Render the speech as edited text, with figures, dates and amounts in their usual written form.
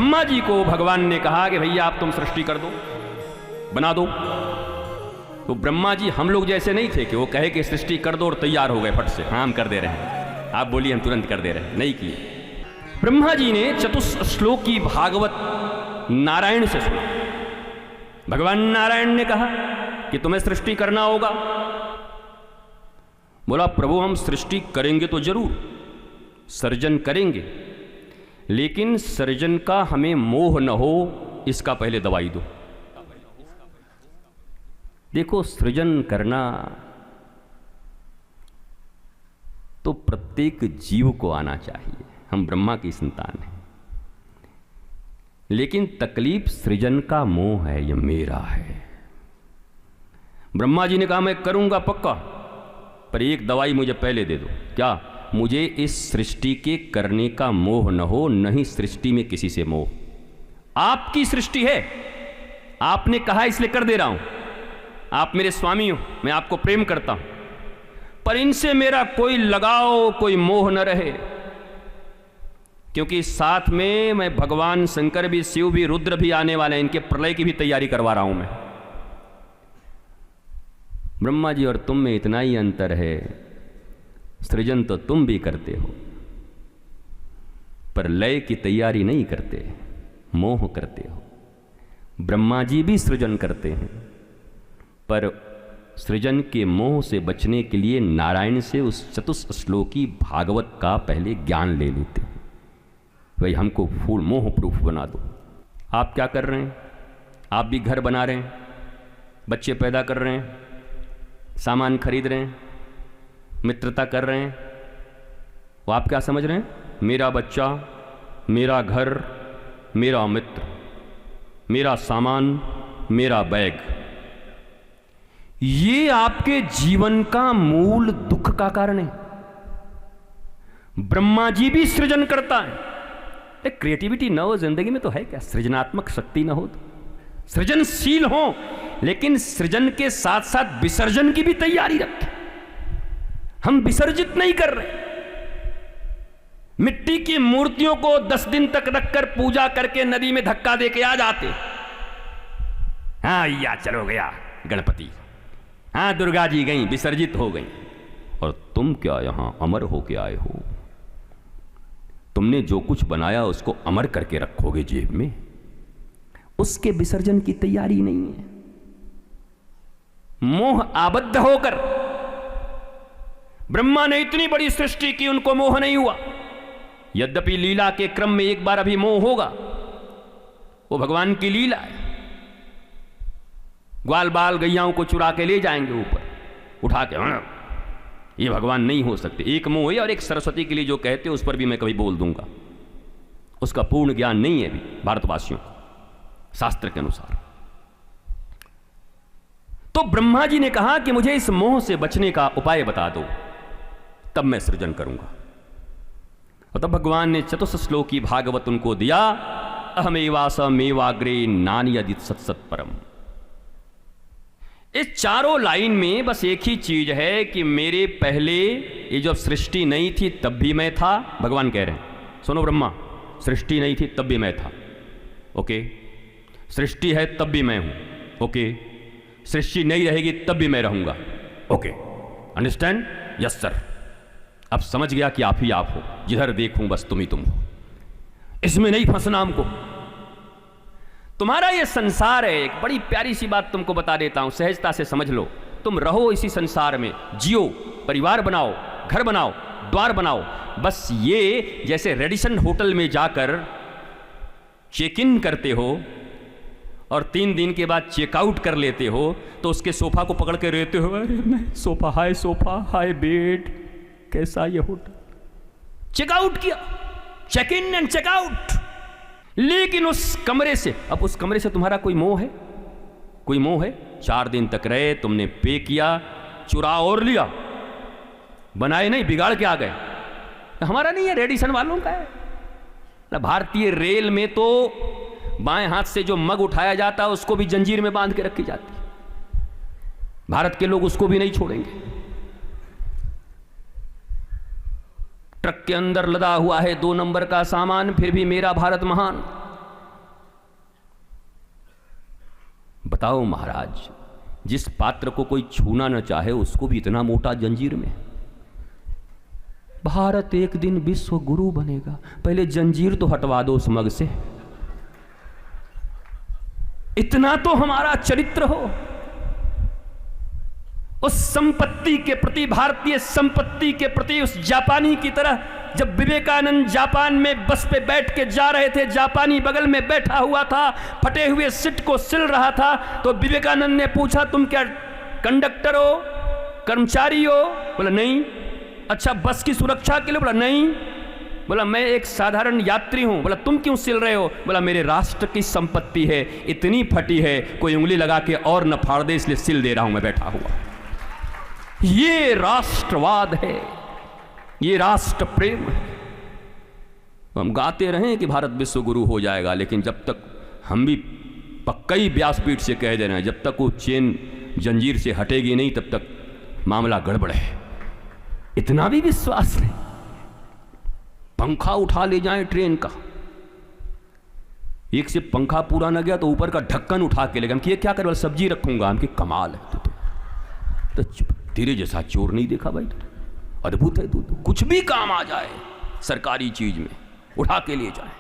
ब्रह्मा जी को भगवान ने कहा कि भैया आप तुम सृष्टि कर दो, बना दो। तो ब्रह्मा जी हम लोग जैसे नहीं थे कि वो कहे कि सृष्टि कर दो और तैयार हो गए फट से, हाँ हम कर दे रहे हैं, आप बोलिए हम तुरंत कर दे रहे हैं, नहीं किए। ब्रह्मा जी ने चतुश्लोकी भागवत नारायण से सुना। भगवान नारायण ने कहा कि तुम्हें सृष्टि करना होगा। बोला प्रभु हम सृष्टि करेंगे तो जरूर, सृजन करेंगे, लेकिन सृजन का हमें मोह न हो इसका पहले दवाई दो। देखो सृजन करना तो प्रत्येक जीव को आना चाहिए, हम ब्रह्मा की संतान हैं, लेकिन तकलीफ सृजन का मोह है, यह मेरा है। ब्रह्मा जी ने कहा मैं करूंगा पक्का, पर एक दवाई मुझे पहले दे दो। क्या? मुझे इस सृष्टि के करने का मोह न हो, नहीं सृष्टि में किसी से मोह। आपकी सृष्टि है, आपने कहा इसलिए कर दे रहा हूं, आप मेरे स्वामी हो, मैं आपको प्रेम करता हूं, पर इनसे मेरा कोई लगाव, कोई मोह न रहे, क्योंकि साथ में मैं भगवान शंकर भी, शिव भी, रुद्र भी आने वाले हैं, इनके प्रलय की भी तैयारी करवा रहा हूं मैं। ब्रह्मा जी और तुम में इतना ही अंतर है, सृजन तो तुम भी करते हो, पर लय की तैयारी नहीं करते, मोह करते हो। ब्रह्मा जी भी सृजन करते हैं, पर सृजन के मोह से बचने के लिए नारायण से उस चतुश्लोकी भागवत का पहले ज्ञान ले लेते हैं। भाई हमको फूल मोह प्रूफ बना दो। आप क्या कर रहे हैं? आप भी घर बना रहे हैं, बच्चे पैदा कर रहे हैं, सामान खरीद रहे हैं, मित्रता कर रहे हैं। वो आप क्या समझ रहे हैं? मेरा बच्चा, मेरा घर, मेरा मित्र, मेरा सामान, मेरा बैग, ये आपके जीवन का मूल दुख का कारण है। ब्रह्मा जी भी सृजन करता है। क्रिएटिविटी न हो जिंदगी में तो है क्या? सृजनात्मक शक्ति न हो तो सृजनशील हो, लेकिन सृजन के साथ साथ विसर्जन की भी तैयारी रखें। हम विसर्जित नहीं कर रहे। मिट्टी की मूर्तियों को 10 दिन तक रखकर पूजा करके नदी में धक्का दे के आ जाते, हाँ या चलो गया गणपति, हाँ दुर्गा जी गई, विसर्जित हो गई। और तुम क्या यहां अमर होके आए हो? तुमने जो कुछ बनाया उसको अमर करके रखोगे जेब में, उसके विसर्जन की तैयारी नहीं है। मोह आबद्ध होकर ब्रह्मा ने इतनी बड़ी सृष्टि की, उनको मोह नहीं हुआ। यद्यपि लीला के क्रम में एक बार अभी मोह होगा, वो भगवान की लीला है। ग्वाल बाल गैयाओं को चुरा के ले जाएंगे ऊपर उठा के, ये भगवान नहीं हो सकते। एक मोह है, और एक सरस्वती के लिए जो कहते हैं उस पर भी मैं कभी बोल दूंगा, उसका पूर्ण ज्ञान नहीं है अभी भारतवासियों को शास्त्र के अनुसार। तो ब्रह्मा जी ने कहा कि मुझे इस मोह से बचने का उपाय बता दो, तब मैं सृजन करूंगा। और तब भगवान ने चतुश्लोकी भागवत उनको दिया। अहमेवासमेवाग्रे नान्यदित सत्सत परम। इस चारों लाइन में बस एक ही चीज है कि मेरे पहले ये जब सृष्टि नहीं थी तब भी मैं था। भगवान कह रहे हैं सुनो ब्रह्मा, सृष्टि नहीं थी तब भी मैं था, ओके। सृष्टि है तब भी मैं हूं, ओके। सृष्टि नहीं रहेगी तब भी मैं रहूंगा, ओके। अंडरस्टैंड? Yes sir. अब समझ गया कि आप ही आप हो, जिधर देखूं बस तुम ही तुम हो, इसमें नहीं फंसना हमको। तुम्हारा ये संसार है। एक बड़ी प्यारी सी बात तुमको बता देता हूं, सहजता से समझ लो। तुम रहो इसी संसार में, जियो, परिवार बनाओ, घर बनाओ, द्वार बनाओ। बस ये जैसे रेडिसन होटल में जाकर चेक इन करते हो और 3 दिन के बाद चेकआउट कर लेते हो, तो उसके सोफा को पकड़ के रहते हो, अरे नहीं सोफा, हाय बेड, कैसा ये होटल। चेकआउट किया, चेक इन एंड चेकआउट। लेकिन उस कमरे से, अब उस कमरे से तुम्हारा कोई मोह है? कोई मोह है? 4 दिन तक रहे, तुमने पे किया, चुरा और लिया, बनाए नहीं, बिगाड़ के आ गए। हमारा नहीं है, रेडिसन वालों का है। भारतीय रेल में तो बाएं हाथ से जो मग उठाया जाता है उसको भी जंजीर में बांध के रखी जाती है। भारत के लोग उसको भी नहीं छोड़ेंगे। ट्रक के अंदर लदा हुआ है 2 नंबर का सामान, फिर भी मेरा भारत महान। बताओ महाराज, जिस पात्र को कोई छूना न चाहे उसको भी इतना मोटा जंजीर में। भारत एक दिन विश्व गुरु बनेगा, पहले जंजीर तो हटवा दो उस मग से। इतना तो हमारा चरित्र हो। उस संपत्ति के प्रति, भारतीय संपत्ति के प्रति, उस जापानी की तरह जब विवेकानंद जापान में बस पे बैठ के जा रहे थे, जापानी बगल में बैठा हुआ था, फटे हुए सीट को सिल रहा था, तो विवेकानंद ने पूछा तुम क्या कंडक्टर हो, कर्मचारी हो? बोला नहीं। अच्छा बस की सुरक्षा के लिए? बोला नहीं। बोला मैं एक साधारण यात्री हूं। बोला तुम क्यों सिल रहे हो? बोला मेरे राष्ट्र की संपत्ति है, इतनी फटी है कोई उंगली लगा के और न फाड़ दे, इसलिए सिल दे रहा हूं मैं बैठा हुआ। ये राष्ट्रवाद है, ये राष्ट्र प्रेम है। हम गाते रहें कि भारत विश्व गुरु हो जाएगा, लेकिन जब तक हम भी पक्का ही व्यासपीठ से कह दे रहे हैं, जब तक वो चेन जंजीर से हटेगी नहीं तब तक मामला गड़बड़ है। इतना भी विश्वास नहीं। पंखा उठा ले जाएं ट्रेन का, एक से पंखा पूरा न गया तो ऊपर का ढक्कन उठा के ले गए। हम ये क्या करें? सब्जी रखूंगा। हम की कमाल है तो तेरे जैसा चोर नहीं देखा भाई, अद्भुत है तू। कुछ भी काम आ जाए सरकारी चीज में उठा के लिए जाए।